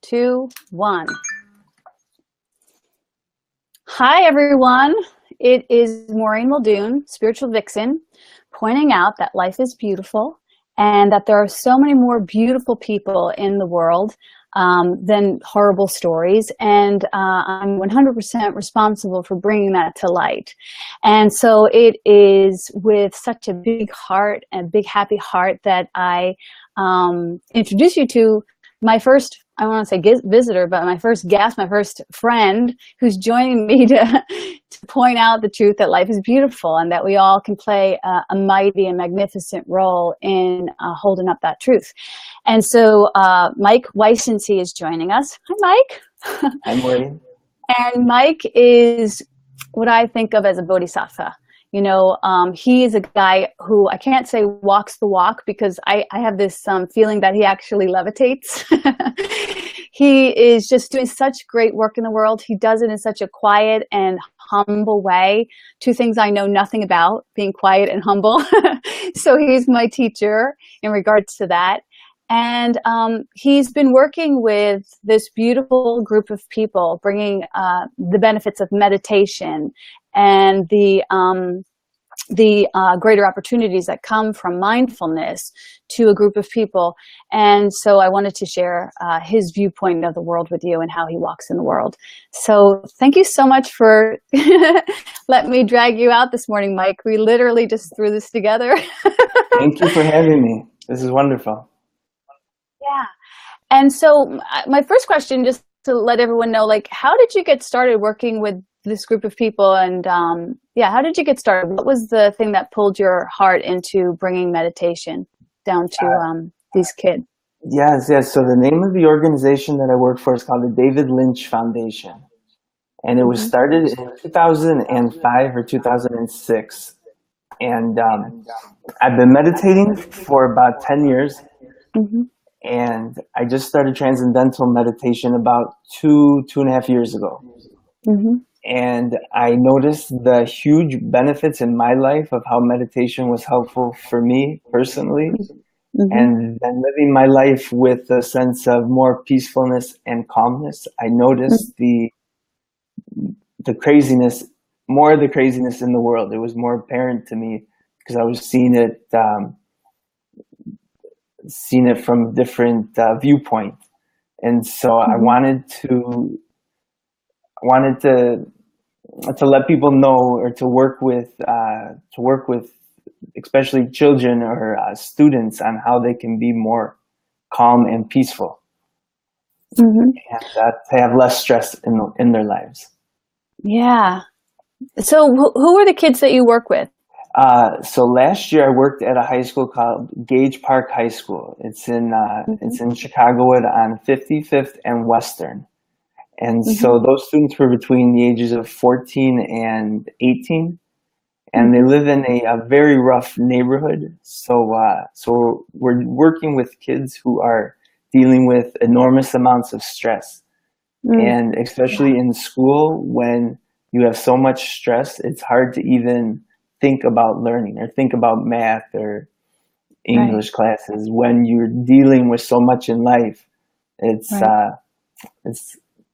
2, 1. Hi, everyone. It is Maureen Muldoon, Spiritual Vixen, pointing out that life is beautiful and that there are so many more beautiful people in the world than horrible stories. And I'm 100% responsible for bringing that to light. And so it is with such a big heart and big happy heart that I introduce you to my first, I don't want to say visitor, but my first guest, my first friend who's joining me to point out the truth that life is beautiful and that we all can play a mighty and magnificent role in holding up that truth. And so Mike Weisensee is joining us. Hi, Mike. Hi, Maureen. And Mike is what I think of as a bodhisattva. You know, he is a guy who I can't say walks the walk because I have this feeling that he actually levitates. He is just doing such great work in the world. He does it in such a quiet and humble way. Two things I know nothing about, being quiet and humble. So he's my teacher in regards to that. And he's been working with this beautiful group of people, bringing the benefits of meditation and the greater opportunities that come from mindfulness to a group of people. And so I wanted to share his viewpoint of the world with you and how he walks in the world. So thank you so much for letting me drag you out this morning, Mike. We literally just threw this together. Thank you for having me. This is wonderful. Yeah. And so my first question, just to let everyone know, like, how did you get started working with this group of people? And how did you get started? What was the thing that pulled your heart into bringing meditation down to these kids? Yes. So the name of the organization that I work for is called the David Lynch Foundation. And it was started in 2005 or 2006. And I've been meditating for about 10 years. Mm-hmm. And I just started transcendental meditation about two and a half years ago. Mm-hmm. And I noticed the huge benefits in my life of how meditation was helpful for me personally. Mm-hmm. And then living my life with a sense of more peacefulness and calmness, I noticed the craziness, more of the craziness in the world. It was more apparent to me because I was seeing it from a different viewpoint. And so I wanted to let people know, or to work with especially children or students, on how they can be more calm and peaceful, and to have less stress in their lives. Yeah. So who are the kids that you work with? So last year I worked at a high school called Gage Park High School. It's in Chicagowood on 55th and Western. And so those students were between the ages of 14 and 18, and they live in a very rough neighborhood. So we're working with kids who are dealing with enormous amounts of stress. And especially in school, when you have so much stress, it's hard to even think about learning or think about math or English classes. When you're dealing with so much in life, it's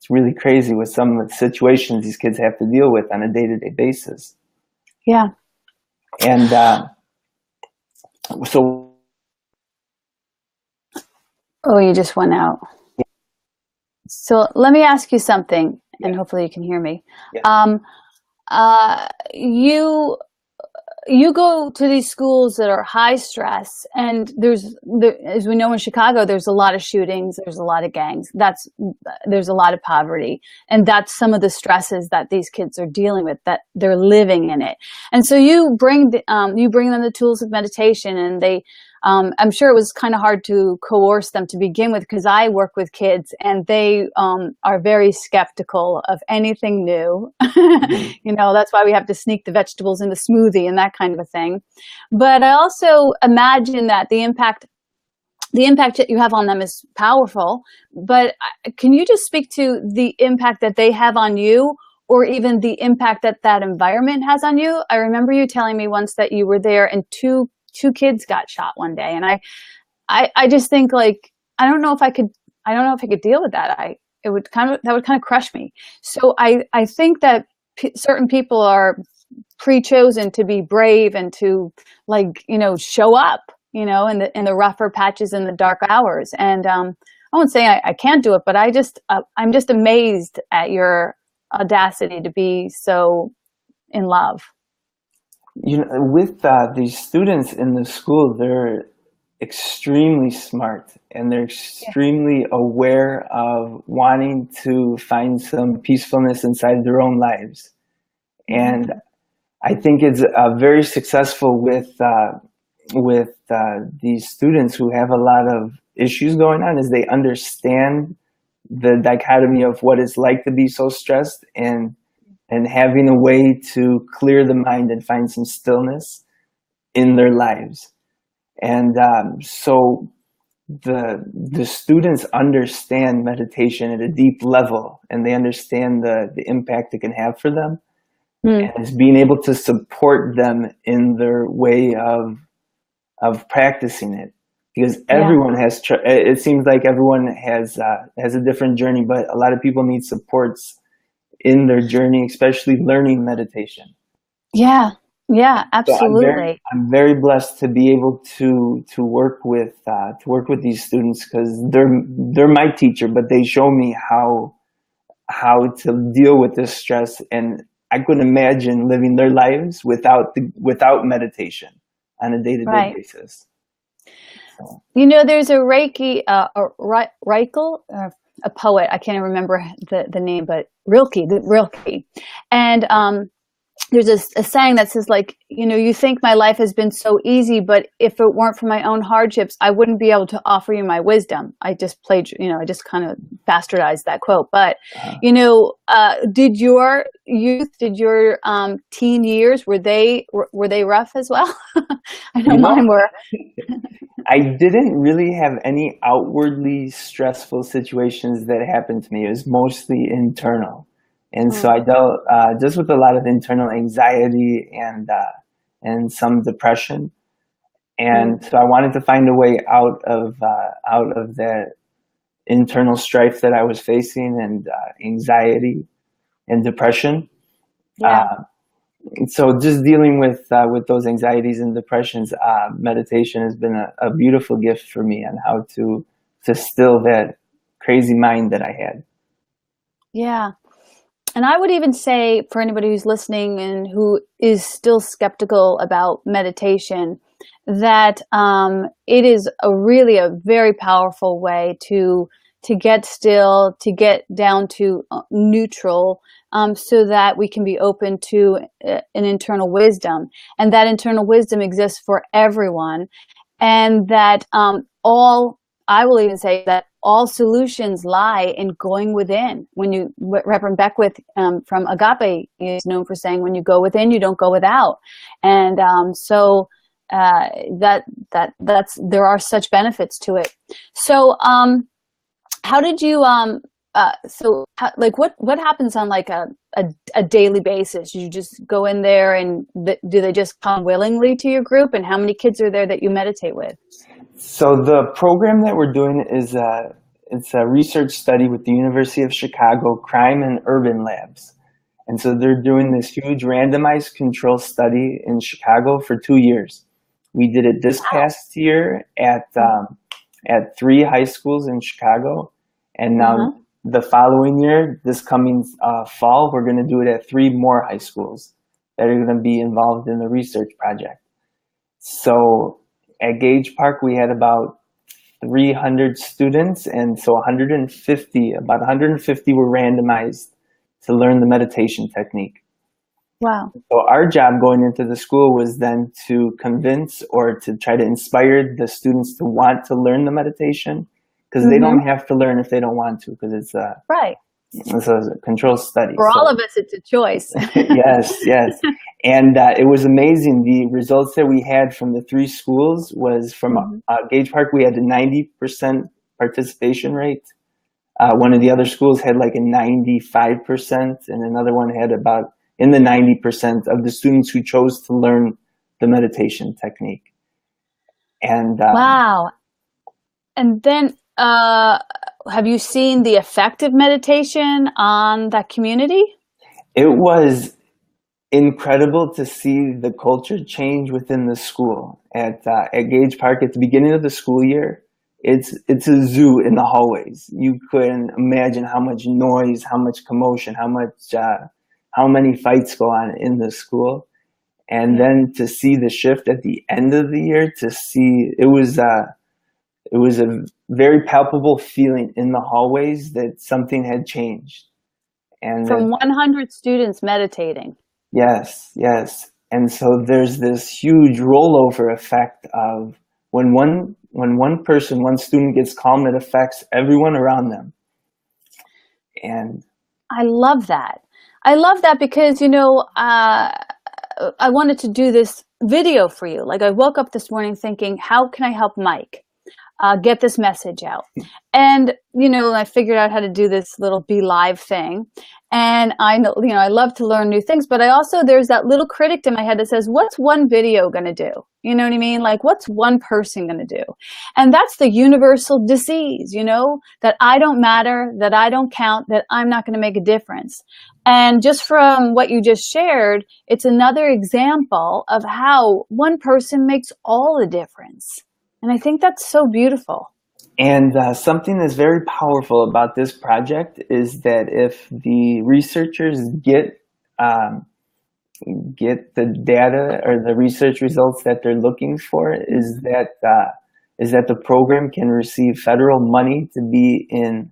really crazy with some of the situations these kids have to deal with on a day-to-day basis. Yeah. And so. Oh, you just went out. So let me ask you something, and hopefully you can hear me. Yeah. You go to these schools that are high stress, and as we know in Chicago, there's a lot of shootings, there's a lot of gangs, there's a lot of poverty, and that's some of the stresses that these kids are dealing with, that they're living in it. And so you bring them the tools of meditation, and I'm sure it was kind of hard to coerce them to begin with, because I work with kids and they are very skeptical of anything new. You know, that's why we have to sneak the vegetables in the smoothie and that kind of a thing. But I also imagine that the impact that you have on them is powerful. But can you just speak to the impact that they have on you, or even the impact that environment has on you? I remember you telling me once that you were there and two kids got shot one day, and I just think, like, I don't know if I could I don't know if I could deal with that. That would kind of crush me. So I think that certain people are pre-chosen to be brave and to, like, show up, in the rougher patches in the dark hours. And I won't say I can't do it, but I'm just amazed at your audacity to be so in love. With these students in the school, they're extremely smart and they're Yeah. extremely aware of wanting to find some peacefulness inside their own lives. And Mm-hmm. I think it's very successful with these students who have a lot of issues going on, is they understand the dichotomy of what it's like to be so stressed, and having a way to clear the mind and find some stillness in their lives. And so the students understand meditation at a deep level, and they understand the impact it can have for them, Mm. and it's being able to support them in their way of practicing it, because Yeah. everyone has it seems like everyone has a different journey, but a lot of people need supports in their journey, especially learning meditation. Yeah. Yeah, So absolutely. I'm very blessed to be able to work with these students, because they're my teacher, but they show me how to deal with this stress, and I couldn't imagine living their lives without meditation on a day-to-day Right. basis. So, There's a Reiki, Reichel, a poet. I can't even remember the name, but Rilke. And there's a saying that says, like, you think my life has been so easy, but if it weren't for my own hardships, I wouldn't be able to offer you my wisdom. I just I just kind of bastardized that quote. But, uh, did your youth, did your teen years, were they rough as well? I know you know, mine were. I didn't really have any outwardly stressful situations that happened to me. It was mostly internal. And so Mm. I dealt just with a lot of internal anxiety and some depression. Mm. And so I wanted to find a way out of that internal strife that I was facing, and anxiety and depression. Yeah. Uh, so just dealing with those anxieties and depressions, meditation has been a beautiful gift for me on how to still that crazy mind that I had. Yeah. And I would even say, for anybody who's listening and who is still skeptical about meditation, that it is really a very powerful way to get still, to get down to neutral, so that we can be open to an internal wisdom, and that internal wisdom exists for everyone, and that all I will even say that all solutions lie in going within. Reverend Beckwith from Agape is known for saying, when you go within, you don't go without. And so there are such benefits to it. So how did you what happens on, like, a daily basis? You just go in there, and do they just come willingly to your group? And how many kids are there that you meditate with? So the program that we're doing is it's a research study with the University of Chicago Crime and Urban Labs. And so they're doing this huge randomized control study in Chicago for 2 years. We did it this past year at 3 high schools in Chicago, and Uh-huh. now the following year, this coming fall, we're going to do it at 3 more high schools that are going to be involved in the research project. So at Gage Park, we had about 300 students, and so about 150 were randomized to learn the meditation technique. Wow. So our job going into the school was then to convince, or to try to inspire the students to want to learn the meditation, because they Mm-hmm. don't have to learn if they don't want to, because Right. it's a controlled study. For all So of us, it's a choice. yes, yes. And it was amazing. The results that we had from the 3 schools was from Mhm. Gage Park, we had a 90% participation rate. One of the other schools had like a 95%, and another one had about in the 90% of the students who chose to learn the meditation technique. And Wow. And then have you seen the effect of meditation on that community? It was incredible to see the culture change within the school at Gage Park at the beginning of the school year. It's a zoo in the hallways. You couldn't imagine how much noise, how much commotion, how many fights go on in the school. And then to see the shift at the end of the year, to see it was a very palpable feeling in the hallways that something had changed. And From 100 students meditating. yes, yes. And so there's this huge rollover effect of when one person, one student gets calm, it affects everyone around them. And I love that. I love that because, I wanted to do this video for you. Like I woke up this morning thinking, how can I help Mike get this message out? And, I figured out how to do this little Be Live thing. And I know, I love to learn new things, but there's that little critic in my head that says, what's one video going to do? You know what I mean? Like, what's one person going to do? And that's the universal disease, that I don't matter, that I don't count, that I'm not going to make a difference. And just from what you just shared, it's another example of how one person makes all the difference. And I think that's so beautiful. And something that's very powerful about this project is that if the researchers get the data or the research results that they're looking for, is that the program can receive federal money to be in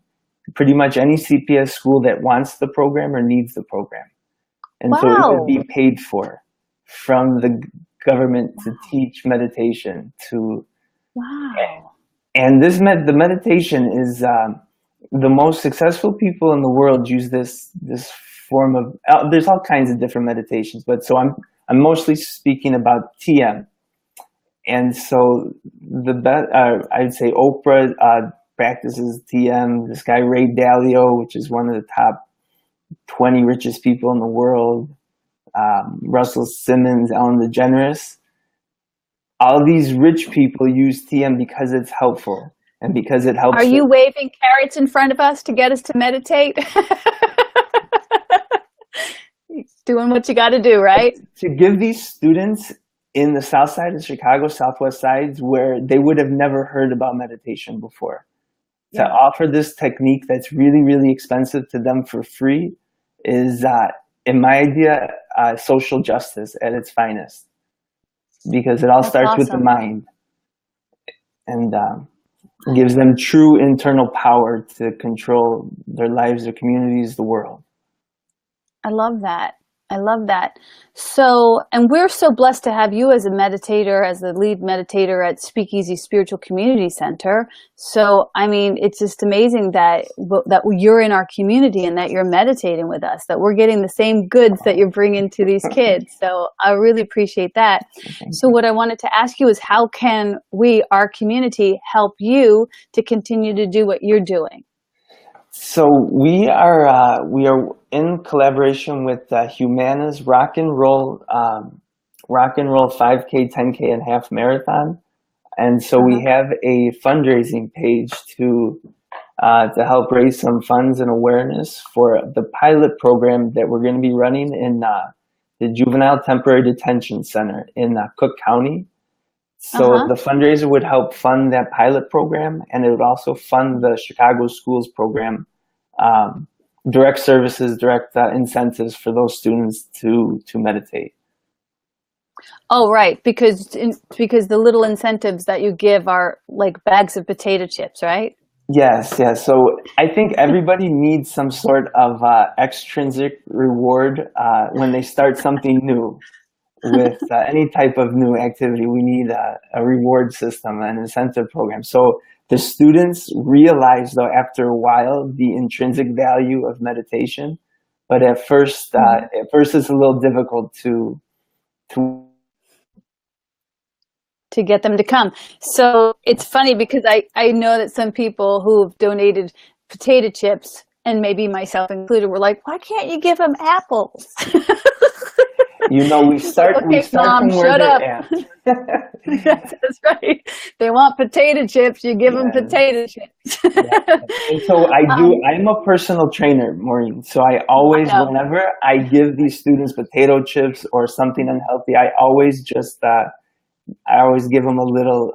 pretty much any CPS school that wants the program or needs the program. And so it would be paid for from the government to teach meditation to. Wow. And the meditation is the most successful people in the world use this form of. There's all kinds of different meditations, but so I'm mostly speaking about TM. And so I'd say Oprah practices TM. This guy Ray Dalio, which is one of the top 20 richest people in the world. Russell Simmons, Ellen DeGeneres. All these rich people use TM because it's helpful and because it helps. Are you waving carrots in front of us to get us to meditate? Doing what you got to do, right? To give these students in the south side of Chicago, southwest sides, where they would have never heard about meditation before, to offer this technique that's really, really expensive to them for free is, in my idea, social justice at its finest. Because it all starts with the mind and gives them true internal power to control their lives, their communities, the world. I love that. I love that. So, and we're so blessed to have you as a meditator, as the lead meditator at Speakeasy Spiritual Community Center. So, I mean, it's just amazing that you're in our community and that you're meditating with us, that we're getting the same goods that you're bringing to these kids. So I really appreciate that. So what I wanted to ask you is, how can we, our community, help you to continue to do what you're doing? So we are in collaboration with Humana's Rock and Roll 5K, 10K, and half marathon, and so we have a fundraising page to help raise some funds and awareness for the pilot program that we're going to be running in the Juvenile Temporary Detention Center in Cook County. So the fundraiser would help fund that pilot program, and it would also fund the Chicago Schools program, direct services, direct incentives for those students to meditate. Oh, right, because the little incentives that you give are like bags of potato chips, right? Yes, yes. So I think everybody needs some sort of extrinsic reward when they start something new. With any type of new activity, we need a reward system, an incentive program. So the students realize, though, after a while, the intrinsic value of meditation. But at first it's a little difficult to get them to come. So it's funny because I know that some people who have donated potato chips, and maybe myself included, were like, why can't you give them apples? You know, It's like, we okay, start mom, from where shut up. they're at. Yes, that's right. They want potato chips, you give them Yes. potato chips. Yeah. And so I'm a personal trainer, Maureen. So I I always, know. whenever I give these students potato chips or something unhealthy, I always give them a little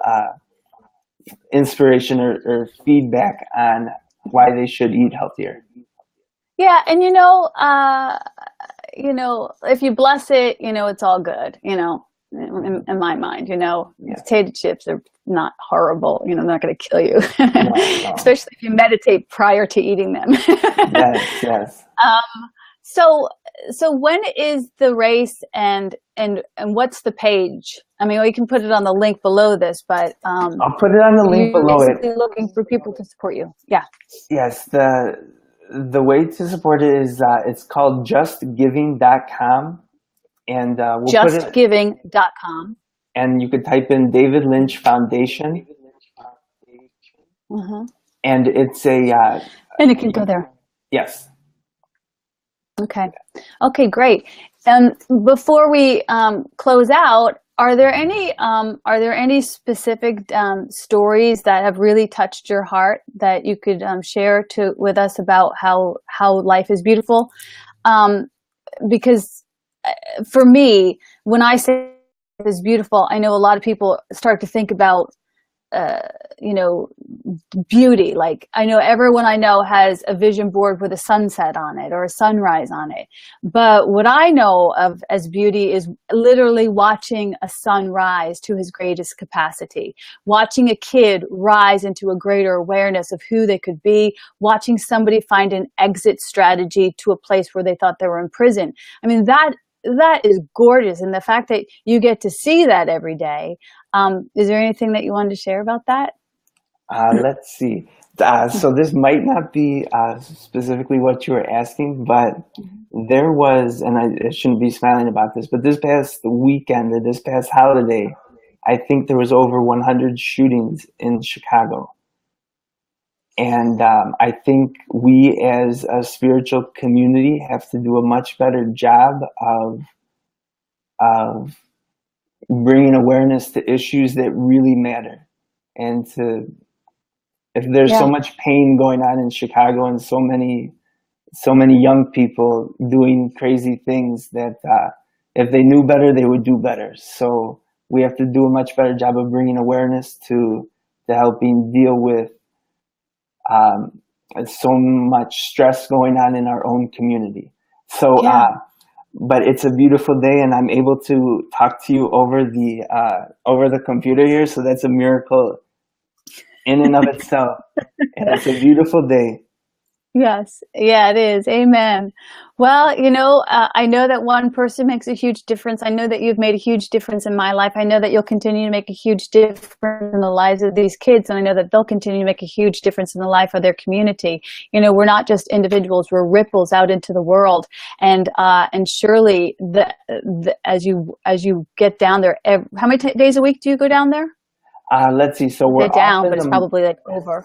inspiration or feedback on why they should eat healthier. Yeah, and if you bless it, it's all good, in my mind, Yeah. potato chips are not horrible, they're not going to kill you, No, no. especially if you meditate prior to eating them. Yes, yes. So, so when is the race and what's the page? I mean, we can put it on the link below this, but I'll put it on the link you're below it. basically looking for people to support you. Yeah. Yes, the way to support it is it's called justgiving.com, and we'll put it, Justgiving.com. and you could type in David Lynch Foundation, Mm-hmm. and it's a And you can go there. yes. Okay. Okay, great. And before we close out, are there any specific stories that have really touched your heart that you could share with us about how life is beautiful? Because for me, when I say life is beautiful, I know a lot of people start to think about you know, beauty. Like, I know everyone I know has a vision board with a sunset on it or a sunrise on it. But what I know of as beauty is literally watching a sun rise to his greatest capacity, watching a kid rise into a greater awareness of who they could be, watching somebody find an exit strategy to a place where they thought they were in prison. I mean, that is gorgeous. And the fact that you get to see that every day. Is there anything that you wanted to share about that? Let's see. So this might not be specifically what you were asking, but there was, and I shouldn't be smiling about this, but this past weekend or this past holiday, I think there was over 100 shootings in Chicago. And I think we as a spiritual community have to do a much better job of bringing awareness to issues that really matter. And if there's so Yeah. much pain going on in Chicago and so many young people doing crazy things that if they knew better, they would do better. So we have to do a much better job of bringing awareness to helping deal with so much stress going on in our own community. So, Yeah. but it's a beautiful day, and I'm able to talk to you over the computer here. So that's a miracle in and of itself, and it's a beautiful day. Yes. Yeah, it is. Amen. Well, I know that one person makes a huge difference. I know that you've made a huge difference in my life. I know that you'll continue to make a huge difference in the lives of these kids. And I know that they'll continue to make a huge difference in the life of their community. We're not just individuals, we're ripples out into the world. And surely as you get down there, how many days a week do you go down there? Let's see. So They're down, but it's probably like over.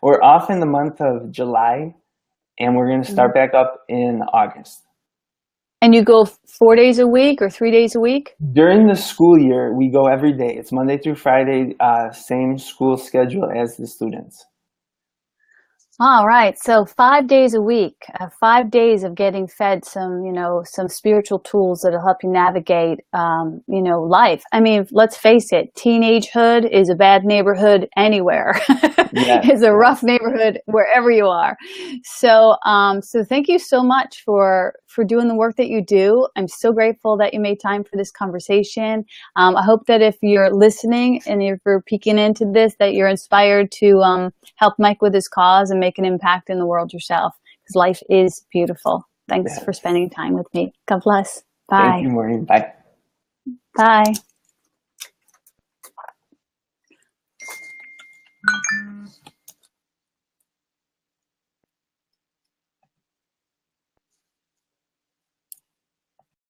we're off in the month of July, and we're going to start back up in August. And you go 4 days a week or 3 days a week? During the school year, we go every day. It's Monday through Friday, same school schedule as the students. All right. So 5 days a week, 5 days of getting fed some spiritual tools that'll help you navigate, life. I mean, let's face it, teenagehood is a bad neighborhood anywhere. Yes, It's a yes. rough neighborhood wherever you are. So, so thank you so much for doing the work that you do. I'm so grateful that you made time for this conversation. I hope that if you're listening and if you're peeking into this, that you're inspired to help Mike with his cause and make an impact in the world yourself, because life is beautiful. Thanks for spending time with me. God bless. Bye. Thank you, Maureen. Bye. Bye.